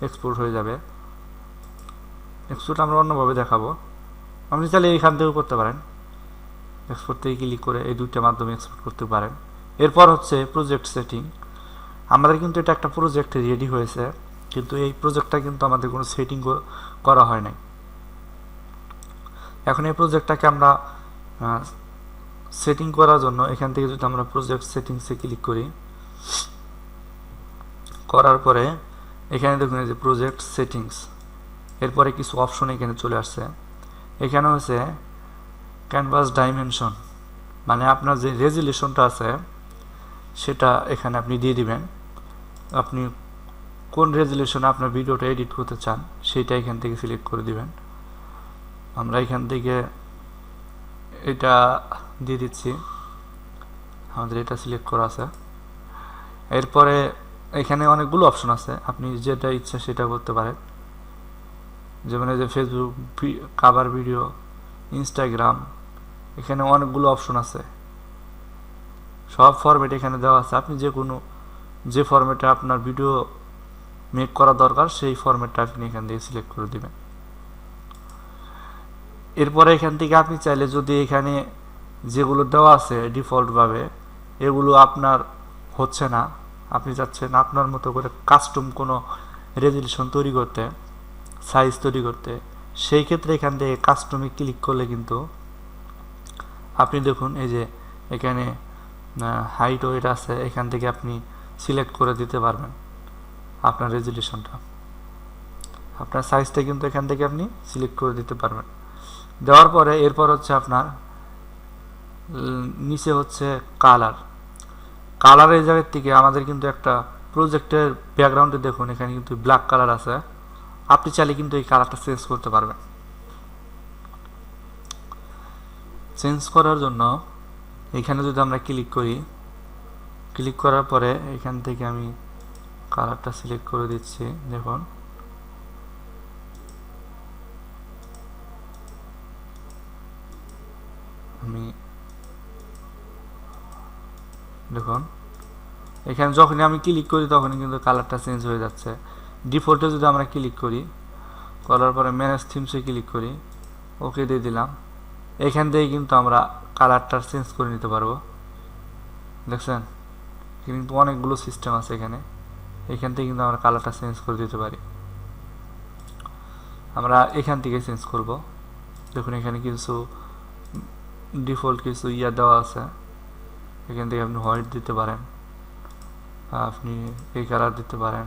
Export হয়ে যাবে। Export আমরা অন্যভাবে দেখাবো, আপনি চাইলে এইখান থেকেও করতে পারেন, এক্সপোর্ট থেকে ক্লিক করে এই দুইটা মাধ্যমে এক্সপোর্ট করতে পারেন। এরপর হচ্ছে প্রজেক্ট সেটিং। আমাদের কিন্তু এটা একটা প্রজেক্ট রেডি হয়েছে, কিন্তু এই প্রজেক্টটা কিন্তু আমাদের কোনো সেটিং করা হয় নাই। এখন এই প্রজেক্টটাকে আমরা সেটিং করার জন্য এখান থেকে যদি আমরা প্রজেক্ট সেটিংসে ক্লিক করি, করার পরে এখানে দেখুন এই যে প্রজেক্ট সেটিংস, এরপরে কিছু অপশন এখানে চলে আসছে। এখানে হচ্ছে ক্যানভাস ডাইমেনশন, মানে আপনার যে রেজুলেশনটা আছে সেটা এখানে আপনি দিয়ে দিবেন। আপনি কোন রেজুলেশনে আপনার ভিডিওটা এডিট করতে চান সেটা এখান থেকে সিলেক্ট করে দিবেন। আমরা এখান থেকে এটা দিয়ে দিচ্ছি, আমাদের এটা সিলেক্ট করা আছে। এরপরে এখানে অনেকগুলো অপশন আছে, আপনি যেটা ইচ্ছা সেটা করতে পারেন। যেমন এই যে ফেসবুক কাভার ভিডিও, ইনস্টাগ্রাম, এখানে অনেকগুলো অপশন আছে, সব ফরম্যাট এখানে দেওয়া আছে। আপনি যে ফরম্যাটে আপনার ভিডিও মেক করা দরকার সেই ফরম্যাটটা আপনি এখান থেকে সিলেক্ট করে দিবেন। এরপরে এখান থেকে আপনি চাইলে যদি এখানে যেগুলো দেওয়া আছে ডিফল্টভাবে এগুলো আপনার হচ্ছে না, আপনি চাচ্ছেন আপনার মতো করে কাস্টম কোনো রেজুলেশন তৈরি করতে, সাইজ তৈরি করতে, সেই ক্ষেত্রে এখান থেকে কাস্টমে ক্লিক করলে কিন্তু আপনি দেখুন এই যে এখানে হাইট ওয়েট আছে, এখান থেকে আপনি সিলেক্ট করে দিতে পারবেন আপনার রেজুলেশনটা, আপনার সাইজটা কিন্তু এখান থেকে আপনি সিলেক্ট করে দিতে পারবেন। দেওয়ার পরে এরপর হচ্ছে আপনার নিচে হচ্ছে কালারের জায়গার থেকে আমাদের কিন্তু একটা প্রজেক্টের ব্যাকগ্রাউন্ডে দেখুন এখানে কিন্তু ব্ল্যাক কালার আছে, আপনি চাইলে কিন্তু এই কালারটা চেঞ্জ করতে পারবেন। চেঞ্জ করার জন্য এখানে যদি আমরা ক্লিক করি, ক্লিক করার পরে এখান থেকে আমি কালারটা সিলেক্ট করে দিচ্ছি। দেখুন দেখুন এখানে যখনই আমি ক্লিক করি তখনই কিন্তু কালারটা চেঞ্জ হয়ে যাচ্ছে। ডিফল্টে যদি আমরা ক্লিক করি, করার পরে ম্যানেজ থিমসে ক্লিক করি, ওকে দিয়ে দিলাম, এখান থেকে কিন্তু আমরা কালারটা চেঞ্জ করে নিতে পারবো। দেখছেন কিন্তু অনেকগুলো সিস্টেম আছে এখান থেকে কিন্তু আমরা কালারটা চেঞ্জ করে দিতে পারি। আমরা এখান থেকে চেঞ্জ করব। দেখুন এখানে কিছু ডিফল্ট কিছু দেওয়া আছে, এখান থেকে আপনি হোয়াইট দিতে পারেন, আপনি এই কালার দিতে পারেন।